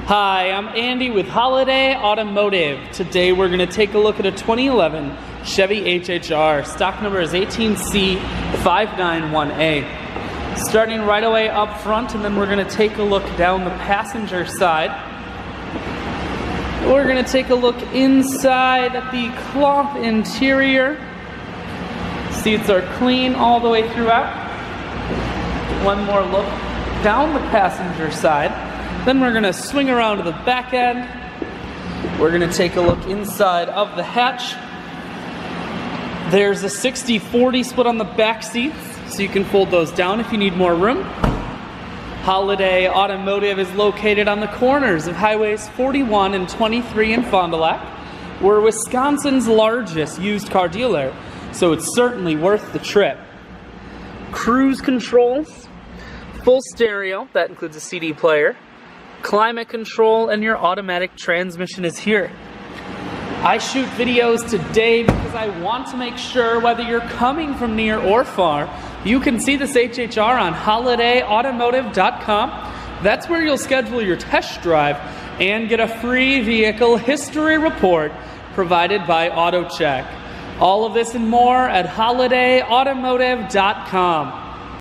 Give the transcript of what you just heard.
Hi, I'm Andy with Holiday Automotive. Today we're going to take a look at a 2011 Chevy HHR. Stock number is 18C591A. Starting right away up front, and then we're going to take a look down the passenger side. We're going to take a look inside at the cloth interior. Seats are clean all the way throughout. One more look down the passenger side. Then we're going to swing around to the back end. We're going to take a look inside of the hatch. There's a 60-40 split on the back seats, so you can fold those down if you need more room. Holiday Automotive is located on the corners of Highways 41 and 23 in Fond du Lac. We're Wisconsin's largest used car dealer, so it's certainly worth the trip. Cruise controls, full stereo, that includes a CD player, climate control, and your automatic transmission is here. I shoot videos today because I want to make sure whether you're coming from near or far, you can see this HHR on holidayautomotive.com. That's where you'll schedule your test drive and get a free vehicle history report provided by AutoCheck. All of this and more at holidayautomotive.com.